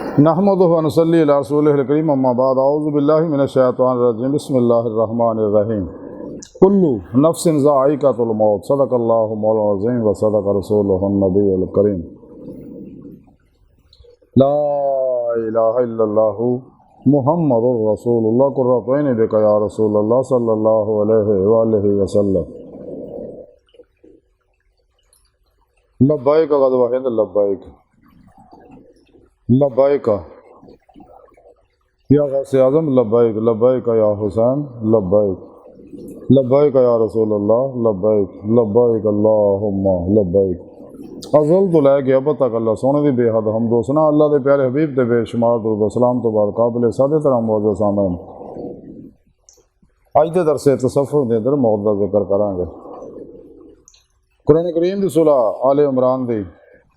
नहमदुहु व नसल्ली अला रसूलिहिल करीम अम्मा बाद औज़ु बिल्लाहि मिनश शैतानिर रजीम बिस्मिल्लाहिर रहमानिर रहीम कुल्लु नफ्सिन ज़ाइक़ातुल मौत सदक़ल्लाहु मौलाना अज़ीम व सदक़ रसूलुहुन नबियुल करीम ला इलाहा इल्लल्लाहु मुहम्मदुर रसूलुल्लाह कुर्रतु ऐनी बिका या रसूलल्लाह सल्लल्लाहु अलैहि व आलिहि वसल्लम लब्बैक ग़ज़वा हिंद लब्बैक लब्बैक या गौसे आज़म लब्बैक लब्बैक या हुसैन लब्बैक लब्बैक या रसूलल्लाह लब्बैक लब्बैक अल्लाहुम्मा लब्बैक अज़ल तो लैके अब तक अल्लाह सोने की बेहद हमदो सना अल्लाह के प्यारे हबीब के बेशुमार दुरूद व सलाम तो बाद काबिल सादे तरह मौजूद सामने अज के दरसे तसव्वुफ के अंदर मौत का जिक्र करांगे। कुरान करीम की सूरह आले इमरान की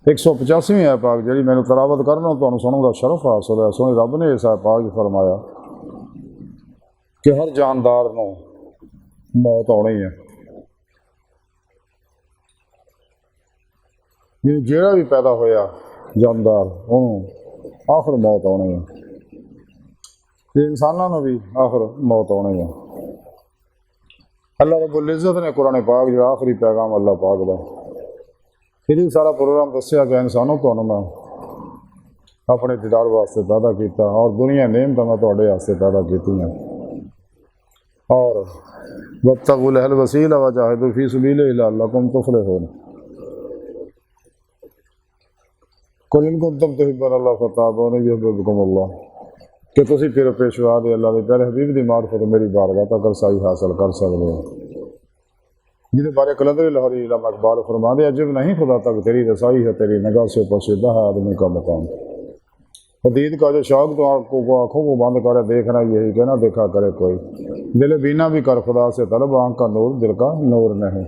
185वीं आयत पाक जी मैंने तलावत करना तो सुनने का शरफ हासिल है। सोने रब ने इस आयत पाक फरमाया कि हर जानदार को मौत आनी है, जिहड़ा भी पैदा होया जानदार उन्होंने आखिर मौत आनी है, इंसानों को भी आखिर मौत आनी है। अल्लाह रब्बुल इज़्ज़त ने कुरान पाक जो आखिरी पैगाम अल्लाह पाक का फिर सारा प्रोग्राम दसिया कि इंसानों तो मैं अपने दीदार वास्ते पैदा किया और दुनिया नेमत मैं तुहाडे वास्ते पैदा की और वब्तगुल वसीला वजाहिदू फी सबीलिही लअल्लकुम तुफलिहून कुल इन कुंतुम तुहिब्बूनल्लाह फत्तबिऊनी युहब्बिबकुमुल्लाह कि तुसीं फिर पेशवा दे अल्लाह के प्यारे हबीब की मार्फत मेरी बारगाह तक रसाई हासिल कर सकते हो। जिन्हें बारे कलंदर लाहौरी इलामा इकबाल फरमाते अजब नहीं खुदा तक तेरी रसाई है, तेरी निगाह से पोशीदा है आदमी का मकाम। हदीद का जो शौक तो आपको आँखों को बंद करे देखना यही कहना देखा करे कोई, दिल बीना भी कर खुदा से तलब आँख का नूर दिल का नूर नहीं।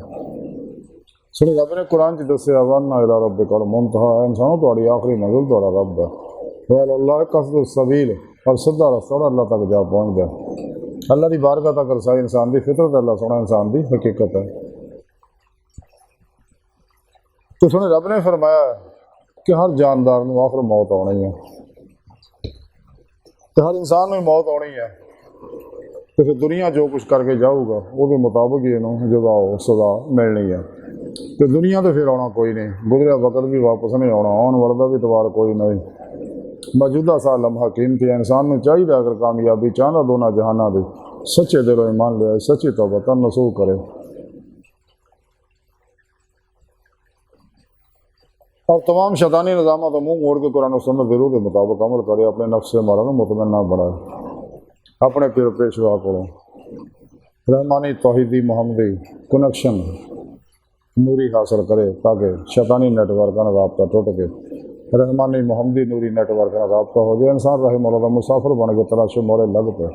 सुनो रब ने कुरान च दस्या वन्ना इला रब्बिकल मुंतहा इंसानों तुम्हारी आखिरी मंजिल तुम्हारा रब है। वल्लाह कसदुस सबील और सीधा रास्ता अल्लाह तक जा पहुँचता है। अल्लाह की बारगाह तक रसाई इंसान की फितरत अल्लाह सोना इंसान की हकीकत है। तो सुने रब ने फरमाया कि हर जानदार को आखिर मौत आनी है, तो हर इंसान में मौत आनी है, तो फिर दुनिया जो कुछ करके जाऊगा वो मुताबिक ही इन्हों जगह सजा मिलनी है। तो दुनिया तो फिर आना कोई नहीं, गुजरिया वक्त भी वापस नहीं आना, आने वाले का भी इतवार कोई नहीं। मौजूदा सा लम्हा कीमती है, इंसान में चाहिए अगर कामयाबी चाहता दोनों जहाना दी सच्चे दिलों ईमान लिया सच्ची तौबा तन नसूह करे और तमाम शैतानी निज़ाम तो मुँह मोड़ के कुरान और सुन्नत ज़रूर के मुताबिक अमल करे, अपने नफ्स से मारा मुतमन्ना बढ़ाए, अपने पीर पेशवा को रहमानी तौहीदी मोहम्मदी कनेक्शन नूरी हासिल करे ताकि शैतानी नेटवर्क का राब्ता टूट के रहमानी मोहम्मदी नूरी नेटवर्क का राब्ता हो जाए। इंसान रहे मौला मुसाफिर बन के तलाश मोरे लग पे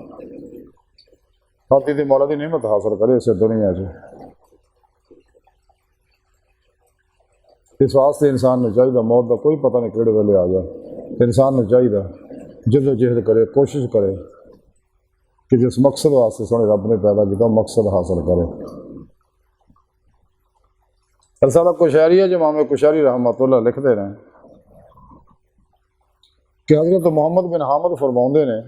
हर मौला की नेमत हासिल करे इसे दुनिया से। इस वास्ते इंसान ने चाहिए मौत का कोई पता नहीं किहड़े वेले आ जाए, इंसान ने चाहिए जदोजहद करे कोशिश करे कि जिस मकसद वास्ते सोने रब ने पैदा किया मकसद हासिल करे। रसाला कुशैरिया जमाम कुशैरी रहमतुल्लाह लिखते हैं कि हज़रत मोहम्मद बिन हामिद फरमाते हैं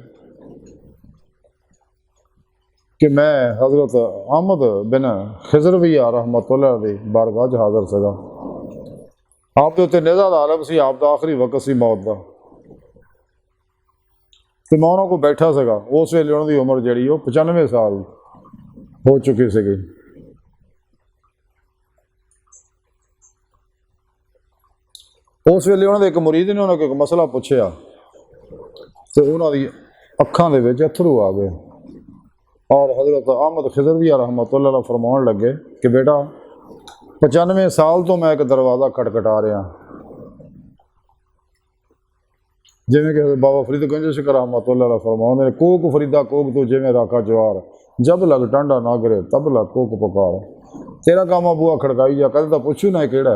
कि मैं हज़रत अहमद बिन खिजरविया रहमतुल्लाह दी बारगाह च हाज़र सगा। आप के उत्ते नेज़ा दा आलम सी, आप दा आखिरी वक्त सी मौत का, तो मैं उन्होंने को बैठा सगा। उस वेले उन्होंने उम्र जी 95 साल हो चुकी सी। उस वेले उन्होंने एक मुरीद ने उन्होंने एक मसला पूछया तो उन्होंने अखां दे विच अथरू आ गए और हज़रत अहमद खिजरविया रहमतुल्लाह फरमाउण लगे कि बेटा 95 साल तो मैं एक दरवाज़ा खटखटा रहा, जिमें कि बाबा फरीद गंज शिकर रहमतुल्लाह फरमाउंदे ने कोक फरीदा कोक तो जिमें राखा जवार जब लग टांडा ना गिरे तब लग कोक पकार। तेरा काम बुआ खड़काई जा कदे तो पुछू ना केड़ा।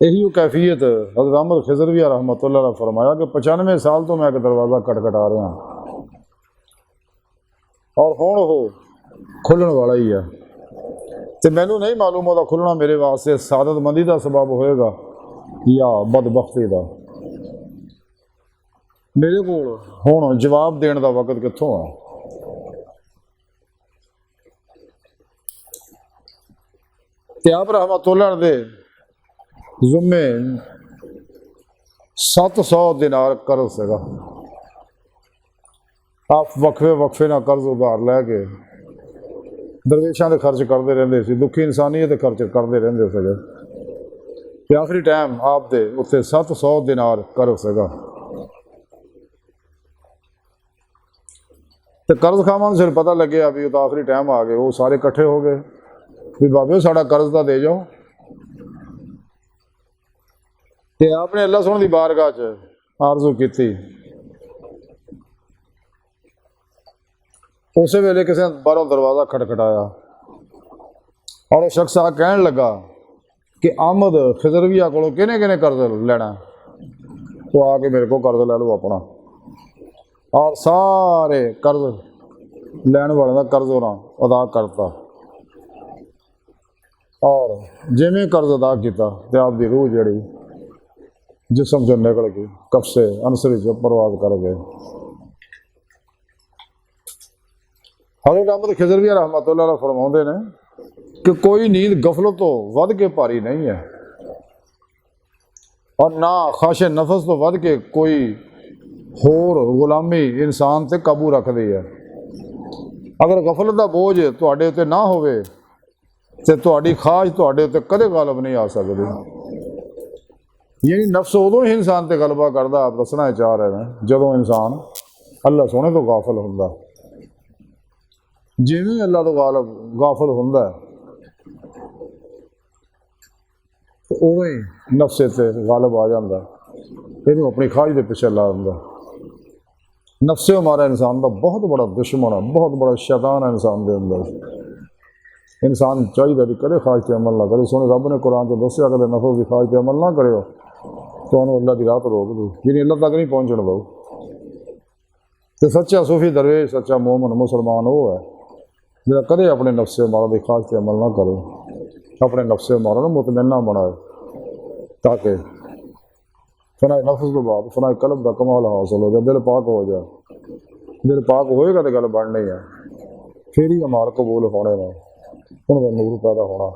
यही कैफियत हज़रत अहमद खिजरविया रहमतुल्लाह ने फरमाया कि 95 साल तो मैं एक दरवाज़ा खटखटा रहा और हुण वो खुलण वाला ही है, तो मैनू नहीं मालूम वह खुलना मेरे वास्ते सादतमंदी का सबब होएगा या बदबख्ती का। मेरे को हुण जवाब देने का वक्त कित्थों आ। ते आप रहमतुल्लाह दे जुम्मे 700 दिनार कर्ज सीगा। आप वक्फे वक्फे ना कर्ज उधार लैके दरवेशां दे खर्च करते रहंदे सी, दुखी इंसानियत दे खर्च करते रहंदे सीगे। ते आखिरी टाइम आप दे उत्ते 700 दिनार कर्ज सीगा। ते कर्ज खावां नूं सिर पता लग्या भी तो आखिरी टाइम आ गए, वो सारे इकट्ठे हो गए भी बाबे साडा कर्ज तां दे जाओ। ते आपने अल्लाह सुन दी बारगाह च आरजू की। उस वेले किसी ने बाहरों दरवाज़ा खटखटाया और शख्स आ कहन लगा कि आमद खजरविया को किने किने कर्ज लेना, तो आके मेरे को कर्ज ले लो अपना। और सारे कर्ज लैन वाले का कर्ज उन्हें अदा करता और जिमें कर्ज अदा किया तो आपकी रूह जड़ी जिसम जो निकल गई, कब्से अनसरी जो परवाज कर गए। हज़रत अहमद खिजरविया रहमतुल्लाह फरमाते ने कि कोई नींद गफलत तो वध के भारी नहीं है और ना ख्वाहिश नफस तो वध के कोई होर गुलामी इंसान ते काबू रखती है। अगर गफलत का बोझ तुहाडे उत्ते ना होवे ते तुहाडी ख्वाहिश तुहाडे उत्ते कदे गालिब नहीं आ सकती। यानी नफ्स उदों ही इंसान ते गलबा करदा, आप दसना चाह रहे हैं जदों इंसान अल्लाह सोने तो गाफिल हुंदा। जिवें अल्लाह तो गाफिल हुंदा तो उवें नफ्से ते गालिब आ जाता, इनू अपनी ख्वाहिश के पिछे ला दिंदा। नफ्से हमारा इंसान का बहुत बड़ा दुश्मन है, बहुत बड़ा शैतान है इंसान के अंदर। इंसान चाहिए भी कदे ख्वाहिश पर अमल ना करे। सोने रब ने कुरान तो दसिया कदे नफस की ख्वाहिश पर अमल ना करो तो अल्लाह की राह रोक दो, जिन्हें अल्लाह तक नहीं पहुँचने दो। तो सच्चा सूफी दरवेश सच्चा मोमन मुसलमान वो है जो कदे अपने नफ्से मारा की ख्वाहिश पर अमल ना करे, अपने नफ्से मारा मुतमन्ना बनाए ताकि फनाए नफ्स तो बाद फनाए कल्ब का कमाल हासिल हो जाए, दिल पाक हो जाए। दिल पाक होएगा तो गल बननी है, फिर ही अमाल कबूल होने में उनका नूर पैदा होना।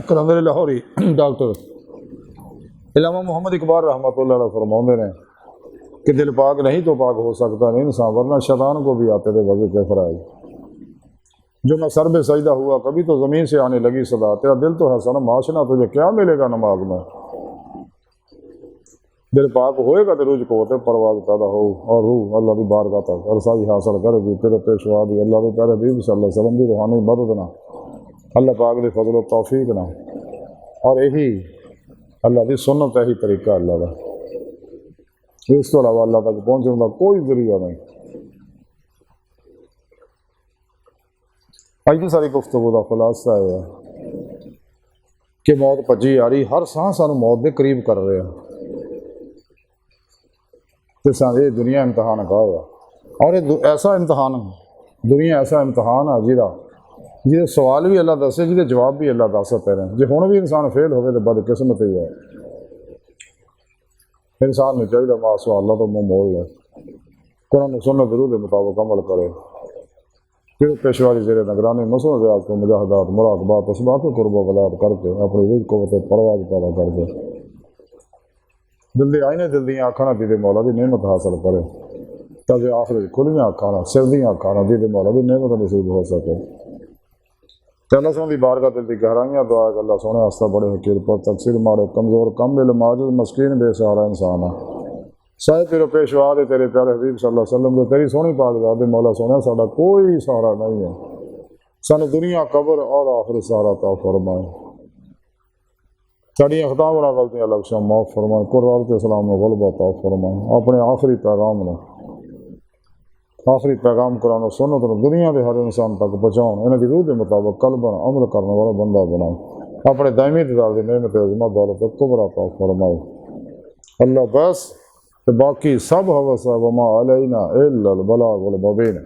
कलंदर लाहौरी डॉक्टर इलामा मोहम्मद इकबाल रहमतुल्लाह अलैह फरमाते हैं कि दिल पाक नहीं तो पाक हो सकता नहीं इंसान, वरना शैतान को भी आते थे वज़ू के फराइज। जो मैं सर में सजदा हुआ कभी तो ज़मीन से आने लगी सदा, तेरा दिल तो है सनम आशना, तुझे क्या मिलेगा नमाज में। दिल पाक होएगा तो रूज को होते परवाज पैदा हो और रूह अल्लाह की बारगाह तक रसाई हासिल करेगी। तेरे पेशवा दी अल्लाह के प्यारे हबीब सल्लल्लाहु अलैहि वसल्लम की रूहानी मदद ना अल्लाह पाक के फजल तौफीक ना, और यही अल्लाह की सुन्नत यही तरीका अल्लाह का, इस तो अलावा अल्लाह तक पहुँचने का कोई जरिया नहीं। अज की सारी गुफ्तगू का खुलासा है कि मौत भजी आ रही, हर सांस सानू मौत के करीब कर रहे हैं। ये दुनिया इम्तहान का हुआ और ये ऐसा इम्तहान दुनिया ऐसा इम्तहान है जिसे सवाल भी अल्लाह दसे, जिसे जवाब भी अल्लाह दस तेरे। जो हुण भी इंसान फेल हो तो बदकिस्मत ही है। इंसान में चाहिए मां सवालों तो मुँह मोड़ ले, कुरान सुन्नत ज़रूर के मुताबिक अमल करे। फिर पेशवारी जेरे नगरानी मसलों से आपको मुजाहदात मुराकबात असबाब कुर्बा वलाद करके अपनी रूह को परवाज पैदा करके दिल आईने दिल दी आँखा ना दीदे मौला की नेमत हासिल करे, ताकि आखिर खुलियाँ आँखा ना सिर दी आँखा ना दीदे मौला की नेमत नसीब हो सके। अल्लाह सोने की बारगाह दिल की गहराइयाँ दुआ कि अल्लाह सोने आस्ता बड़े हकीर पर तकसीर मारे कमज़ोर कम इल्म माजिद मस्कीन बेसहारा इंसान है। सारे तेरे पेशवा दे तेरे प्यारे हबीब सल्लल्लाहु अलैहि वसल्लम तेरी सोहनी पाक दे मौला सोने साडा कोई सहारा नहीं है। सानू दुनिया कब्र और आखिर सहारा ता फरमाए। साड़ियाँ खतावना गलतियाँ लक्ष्य माफ़ फरमाए। कुरान के सलाम में गलबा ता फरमाए। अपने आखिरी पैगाम कुरान और सुन्नत दुनिया के हर इंसान तक पहुँचाओ। इन्हों की रूह के मुताबिक कल्बन अमल करने वाला बंदा बनाओ। अपने दायमी दिदार की नेमत अज़मत दौलत कुबरा ता फरमाए। अल्लाह बस तो बाकी सब हवस है वमा अलैना इल्लल बलागुल मुबीन।